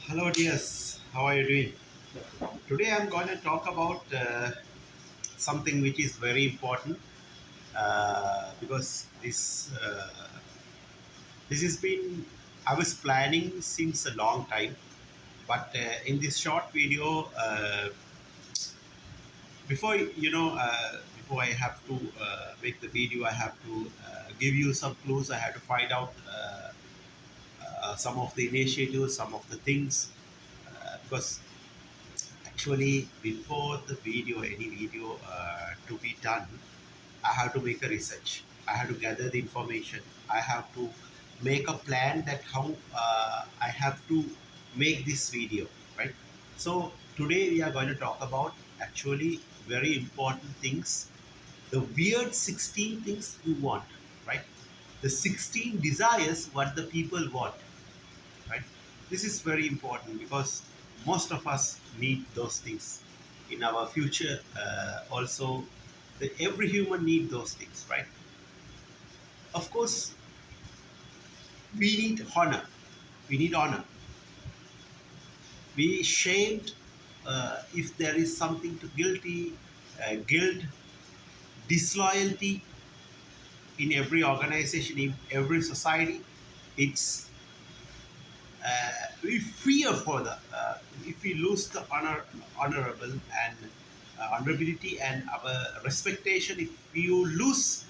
Hello, dears. How are you doing? Today, I'm going to talk about something which is very important because this has been I was planning since a long time, but in this short video, before I have to make the video, I have to give you some clues. I have to find out some of the initiatives, some of the things, because actually, before any video to be done, I have to make a research. I have to gather the information. I have to make a plan that how I have to make this video, right? So today we are going to talk about actually very important things, the weird 16 things you want, right? The 16 desires what the people want, right? This is very important because most of us need those things in our future. Also, every human need those things, right? Of course, we need honor. We need honor. We shamed if there is something to guilt, disloyalty in every organization, in every society. It's we fear for the if we lose the honorable and honorability and our respectation, if you lose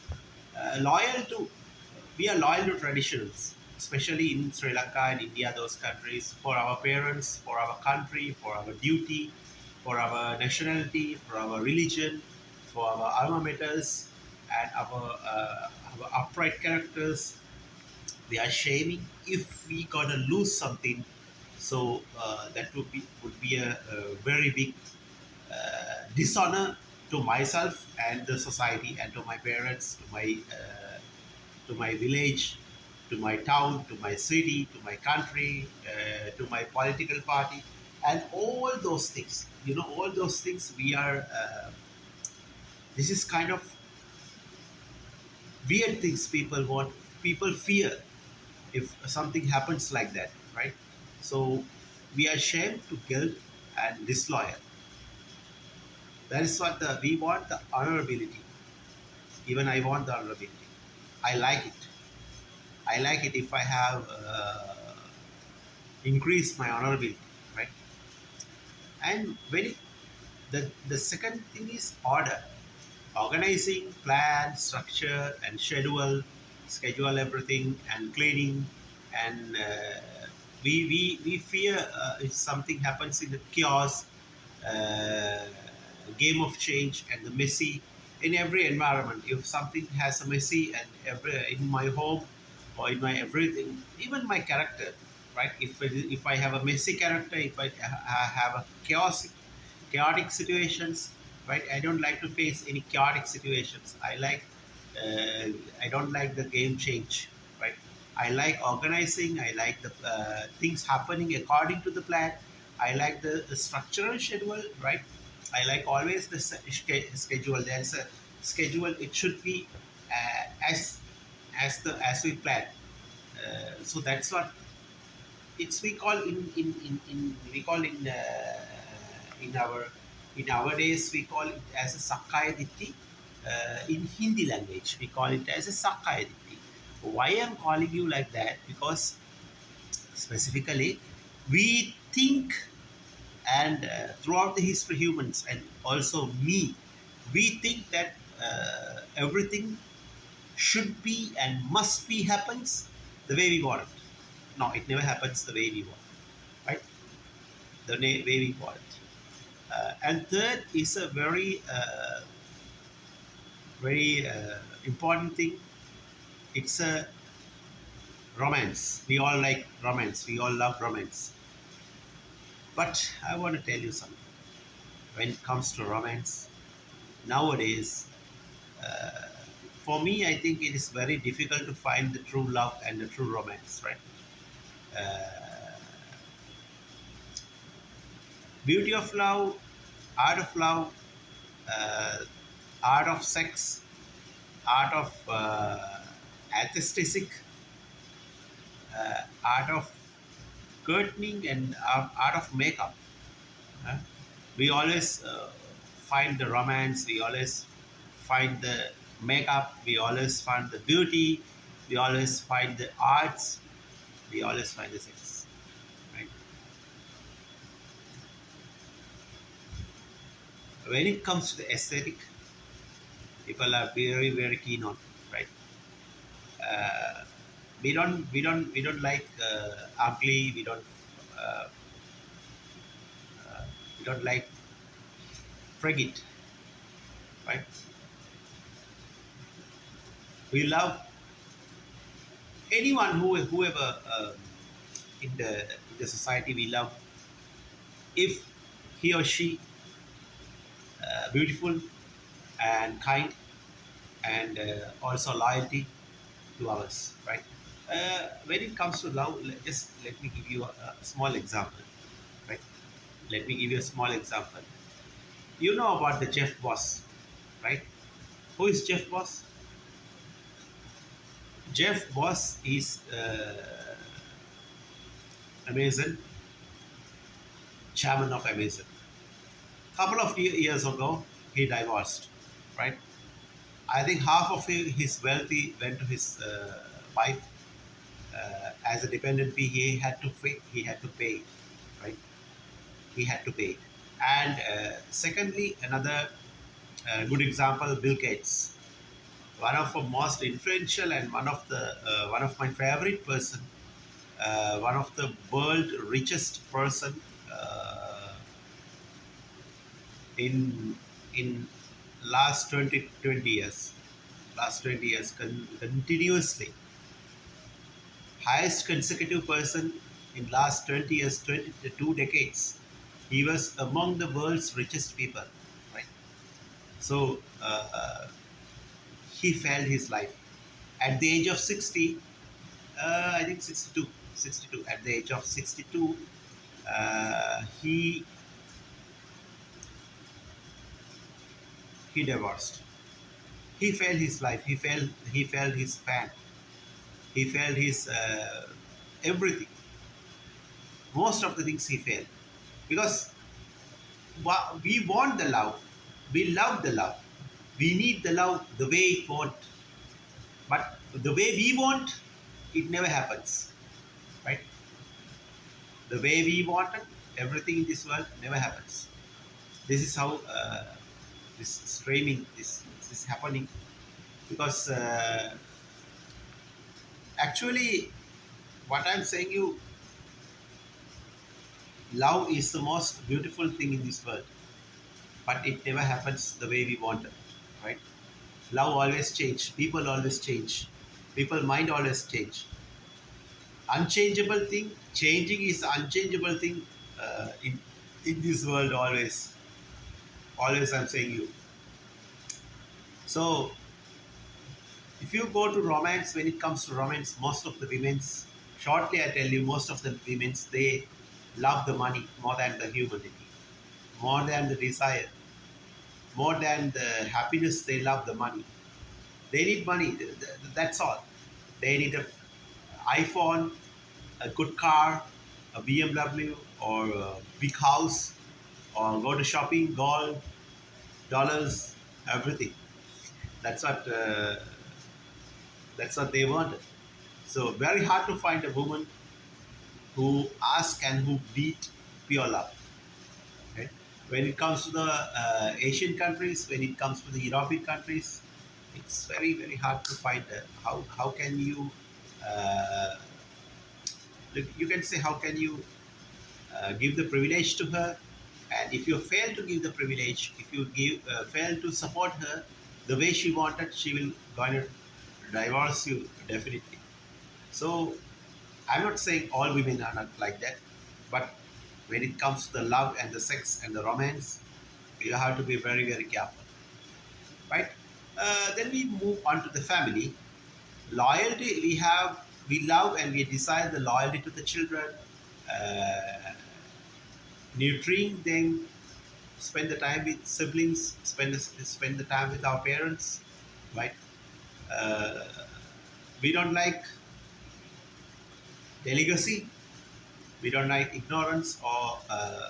loyal to we are loyal to traditions, especially in Sri Lanka and India, those countries, for our parents, for our country, for our duty, for our nationality, for our religion, for our alma maters, and our upright characters. We are shaming if we gonna lose something. So that would be a very big dishonor to myself and the society and to my parents, to my village, to my town, to my city, to my country, to my political party, and all those things. All those things we are. This is kind of weird things people want. People fear if something happens like that, right? So we are shamed to guilt and disloyal. That is what we want, the honorability. Even I want the honorability. I like it. I like it if I have increased my honorability, right? And the second thing is order, organizing, plan, structure, and schedule everything and cleaning, and we fear if something happens in the chaos, uh, game of change, and the messy in every environment. If something has a messy and every in my home or in my everything, even my character, right? If I have a messy character, if I have a chaotic situations, right? I don't like to face any chaotic situations. Uh, I don't like the game change, right? I like organizing. I like the things happening according to the plan. I like the structural schedule, right? I like always the schedule. There's a schedule. It should be as we plan. So that's what it's we call in we call in our in nowadays we call it as a Sakkaya Ditthi. In Hindi language we call it as a Sakkaya Ditthi. Why I'm calling you like that? Because specifically we think, and throughout the history humans and also me, we think that everything should be and must be happens the way we want it. No, it never happens the way we want, right? Way we want it. And third is a very important thing. It's a romance. We all like romance. We all love romance. But I want to tell you something. When it comes to romance, nowadays, uh, for me, I think it is very difficult to find the true love and the true romance, right? Uh, Beauty of love, art of love, uh, art of sex, art of aesthetic, art of curtaining and art of makeup. Huh? We always find the romance, we always find the makeup, we always find the beauty, we always find the arts, we always find the sex. Right? When it comes to the aesthetic, people are very, very keen on, right? Uh, we don't like ugly, uh, we don't like frigid, right? We love anyone whoever in the society. We love if he or she beautiful and kind and also loyalty to others, right? When it comes to love, just let me give you a small example, right? Let me give you a small example. You know about the Jeff Boss, right? Who is Jeff Boss? Jeff Boss is Amazon, chairman of Amazon. Couple of years ago, he divorced, right? I think half of his wealthy went to his wife as a dependent fee. He had to pay, right? He had to pay. And secondly, another good example, Bill Gates, one of the most influential and one of my favorite person, one of the world richest person uh, in in last 20 years, last 20 years continuously, highest consecutive person in last 20 years, 22 decades. He was among the world's richest people, right? So he failed his life at the age of 60. I think 62, 62. At the age of 62, he divorced. He failed his life. He failed his fan. He failed his everything. Most of the things he failed because we want the love. We love the love. We need the love the way it want, but the way we want, it never happens, right? The way we want it, everything in this world never happens. This is how this streaming this is happening because actually, what I'm saying you, love is the most beautiful thing in this world, but it never happens the way we want it, right? Love always change. People always change. People mind always change. Unchangeable thing, changing is unchangeable thing in this world always. Always I'm saying you. So if you go to romance, when it comes to romance, most of the women's, shortly I tell you, most of the women's, they love the money more than the humanity, more than the desire, more than the happiness. They love the money. They need money. That's all. They need a iPhone, a good car, a BMW, or a big house, or go to shopping, gold, dollars, everything. That's what uh, that's what they wanted. So very hard to find a woman who ask and who beat pure love. Okay? When it comes to the Asian countries, when it comes to the European countries, it's very very hard to find how can you uh, you can say how can you give the privilege to her, and if you fail to give the privilege, if you fail to support her the way she wanted, she will going to divorce you definitely. So I'm not saying all women are not like that, but when it comes to the love and the sex and the romance, you have to be very very careful, right? Then we move on to the family. Loyalty, we love and we desire the loyalty to the children, uh, nurturing them, spend the time with siblings, spend the time with our parents, right? Uh, we don't like delicacy. We don't like ignorance or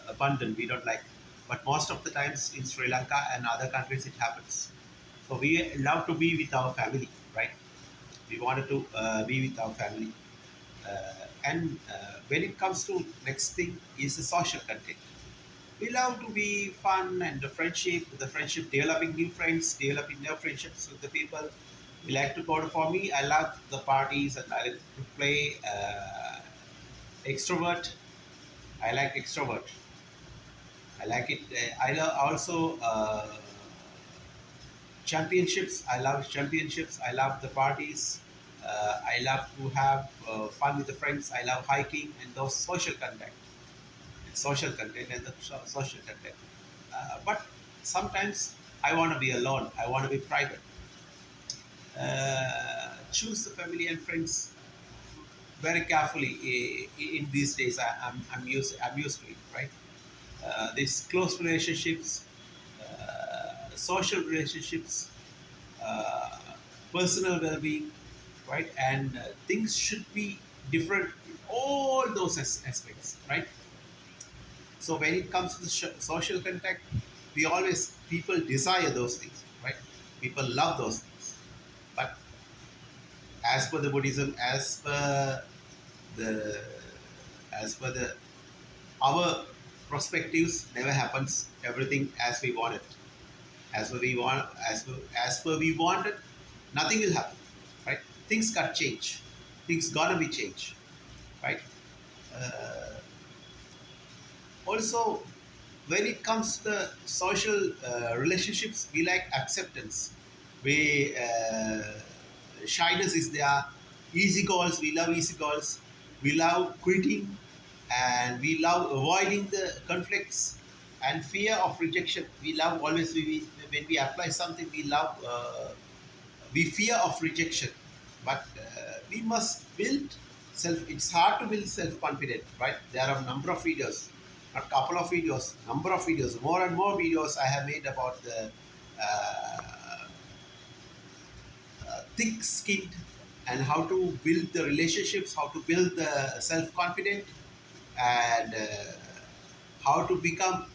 abundance. We don't like, but most of the times in Sri Lanka and other countries it happens. So we love to be with our family, right? We wanted to be with our family. And when it comes to next thing is the social content. We love to be fun and the friendship, developing new friends, developing new friendships with the people. We like to go to, for me, I love the parties and I like to play extrovert. I like extrovert. I like it. I love also championships. I love championships. I love the parties. I love to have fun with the friends. I love hiking and those social content and the social content. But sometimes I want to be alone. I want to be private. Choose the family and friends very carefully in these days. I'm used to it, right? These close relationships, social relationships, uh, personal well-being, right? And things should be different in all those aspects, right? So when it comes to the social contact, we always people desire those things, right? People love those things, but as per the Buddhism, the as per the our perspectives, never happens everything as we want it. As per we want, as per we want it, nothing will happen, right? Things got change. Things gonna be changed, right? Uh, Also, when it comes to the social relationships, we like acceptance. We shyness is there. Easy goals, we love easy goals. We love quitting, and we love avoiding the conflicts and fear of rejection. We love always when we apply something, we love we fear of rejection, but we must build self. It's hard to build self confidence, right? There are a number of videos, a couple of videos, number of videos, more and more videos I have made about the thick skinned and how to build the relationships, how to build the self confidence, and how to become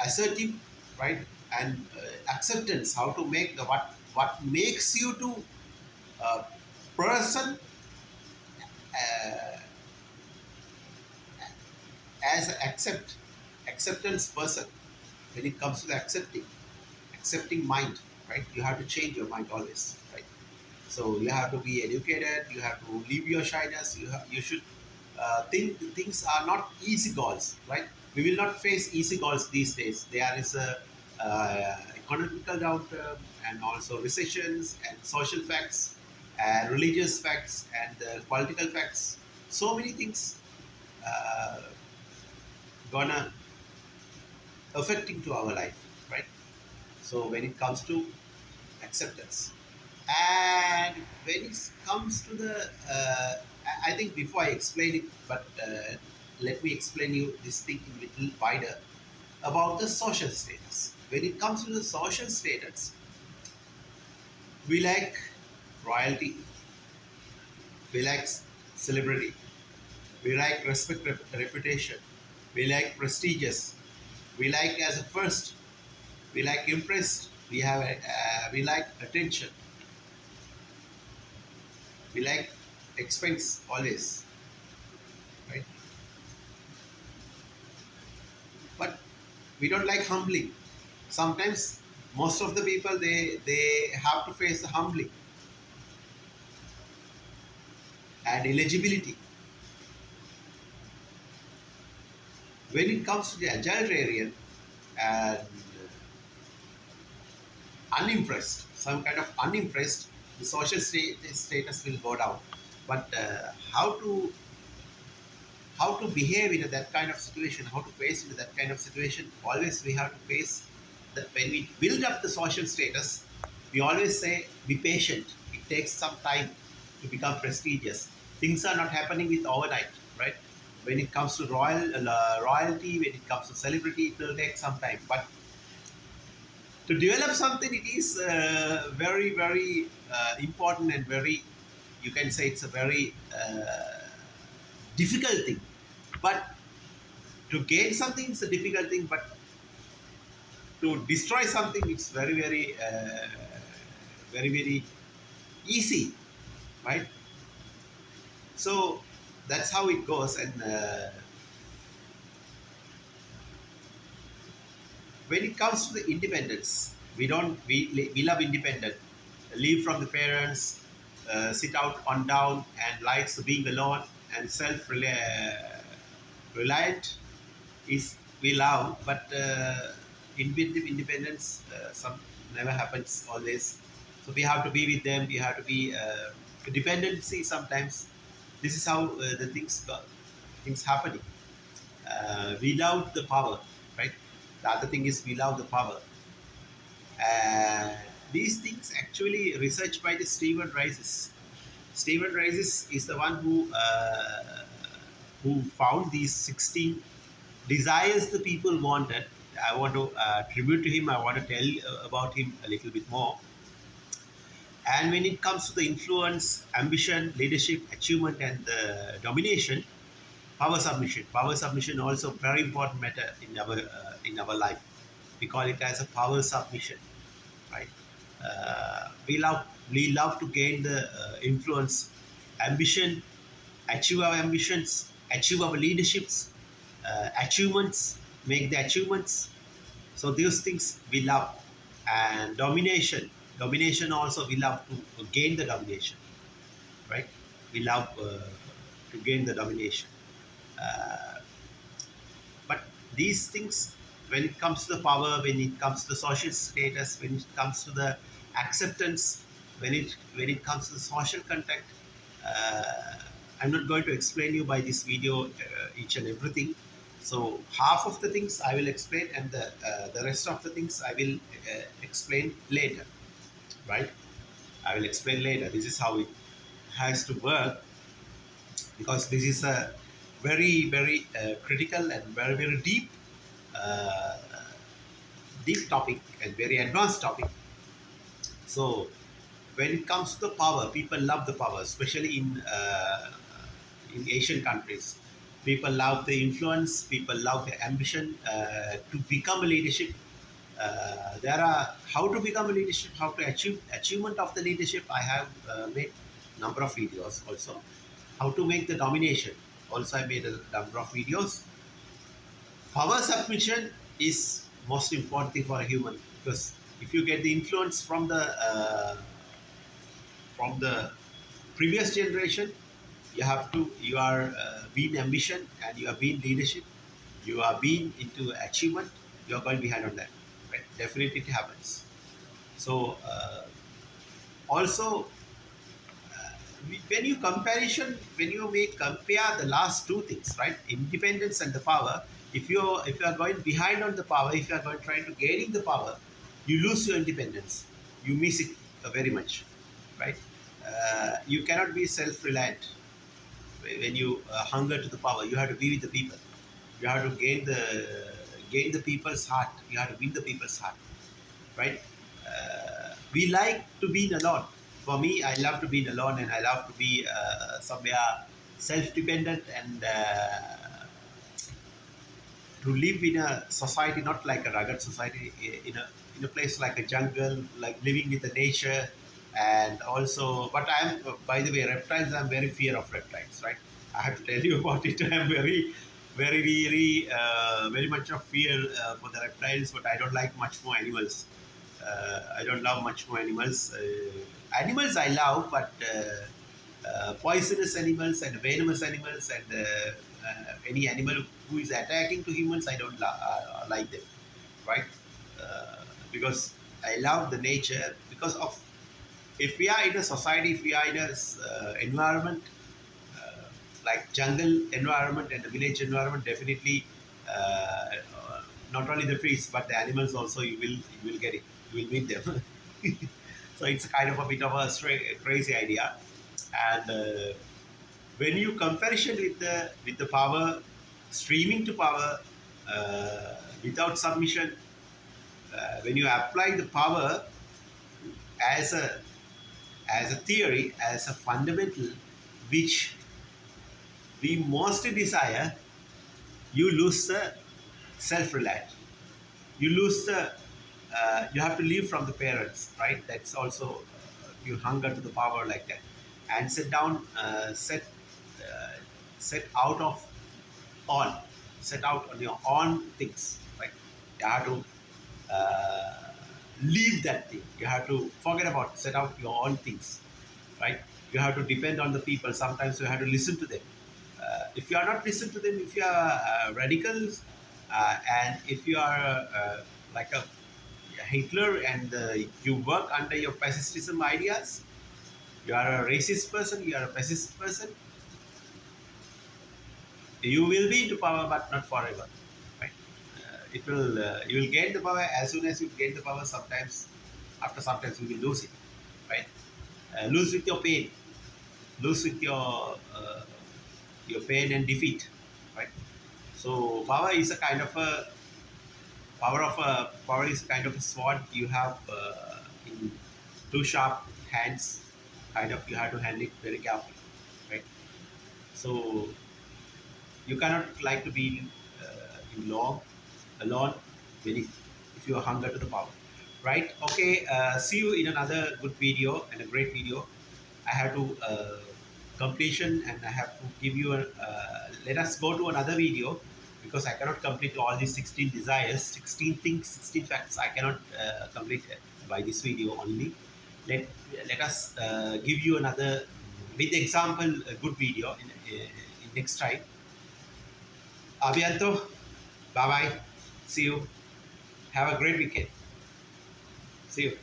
assertive, right? And acceptance, how to make the what makes you to a person uh, as an acceptance person. When it comes to the accepting mind, right? You have to change your mind always, right? So you have to be educated, you have to leave your shyness, you should think things are not easy goals, right? We will not face easy goals these days. There is a economical downturn and also recessions and social facts and religious facts and political facts. So many things uh, gonna affecting to our life, right? So when it comes to acceptance, and when it comes to the, I think before I explain it, but let me explain you this thing in little wider about the social status. When it comes to the social status, we like royalty, we like celebrity, we like respect, reputation, we like prestigious, we like as a first, we like impressed, we like attention, we like expense always, right? But we don't like humbling. Sometimes most of the people they have to face the humbling and eligibility. When it comes to the egalitarian and unimpressed, some kind of unimpressed, the social status will go down. But how to behave in that kind of situation, how to face into that kind of situation, always we have to face that. When we build up the social status, we always say be patient. It takes some time to become prestigious. Things are not happening with overnight, right? When it comes to royalty, when it comes to celebrity, it will take some time. But to develop something, it is very, very important and very, you can say it's a very difficult thing But to gain something is a difficult thing, but to destroy something it's very easy, right? So that's how it goes. And when it comes to the independence, we love independent, leave from the parents, sit out on down, and likes being alone and self reliant is we love, but independence some never happens always. So we have to be with them. We have to be dependency sometimes. This is how the things happening. We love the power, right? The other thing is we love the power. And these things actually researched by the Stephen Rises. Stephen Rises is the one who found these 16 desires the people wanted. I want to tribute to him. I want to tell about him a little bit more. And when it comes to the influence, ambition, leadership, achievement, and domination, power submission also very important matter in our life. We call it as a power submission, right? We love to gain the influence, ambition, achieve our ambitions, achieve our leaderships, achievements, make the achievements. So these things we love. And domination also we love to gain the domination, right? We love to gain the domination. Uh, but these things, when it comes to the power, when it comes to the social status, when it comes to the acceptance, when it comes to the social contact, uh, I'm not going to explain you by this video each and everything. So half of the things I will explain, and the rest of the things I will explain later, right? I will explain later. This is how it has to work, because this is a very critical and very uh, deep topic and very advanced topic. So when it comes to the power, people love the power, especially in Asian countries. People love the influence. People love the ambition to become a leadership. There are how to become a leadership, how to achieve achievement of the leadership. I have made number of videos also. How to make the domination. Also, I made a number of videos. Power submission is most important thing for a human, because if you get the influence from the previous generation, you are being ambition, and you are being leadership, you are being into achievement, you are going behind on that, right? Definitely it happens. So also when you make compare the last two things, right? Independence and the power. If you are going behind on the power, if you are going trying to gaining the power, you lose your independence, you miss it very much, right? You cannot be self-reliant. When you hunger to the power, you have to be with the people, you have to gain the people's heart, you have to win the people's heart, right? We like to be alone. For me, I love to be alone, and I love to be somewhere self-dependent, and to live in a society not like a rugged society, in a place like a jungle, like living with the nature. And also, but I'm, by the way, reptiles, I'm very fear of reptiles, right? I have to tell you about it. I'm very much of fear for the reptiles, but I don't like much more animals. I don't love much more animals. Animals I love, but poisonous animals and venomous animals, and any animal who is attacking to humans, I don't like them, right? Because I love the nature. Because of, if we are in a society, if we are in a environment like jungle environment and the village environment, definitely not only the trees but the animals also, you will get it, you will meet them. So it's kind of a bit of a crazy idea. And when you comparison with the power, streaming to power without submission, when you apply the power as a theory, as a fundamental, which we mostly desire, you lose the self-reliance. You lose the, you have to leave from the parents, right? That's also, you hunger to the power like that. And sit down, set out of on, set out on your own things, right? You have to uh, leave that thing. You have to forget about, set out your own things, right? You have to depend on the people. Sometimes you have to listen to them. If you are not listen to them, if you are radicals, and if you are like a Hitler, and you work under your fascism ideas, you are a racist person, you are a fascist person, you will be into power, but not forever, right? It will, you will gain the power. As soon as you gain the power, sometimes, after sometimes you will lose it, right? Lose with your pain, lose with your pain and defeat, right? So power is a kind of a, power is kind of a sword you have in two sharp hands. Kind of, you have to handle it very carefully, right? So you cannot like to be in long alone when it, if you are hunger to the power, right? Okay, see you in another good video and a great video. I have to completion, and I have to give you a, let us go to another video, because I cannot complete all these 16 desires, 16 things, 16 facts. I cannot complete it by this video only. Let, let us give you another, with example, a good video in next time. Abianto, bye bye. See you. Have a great weekend. See you.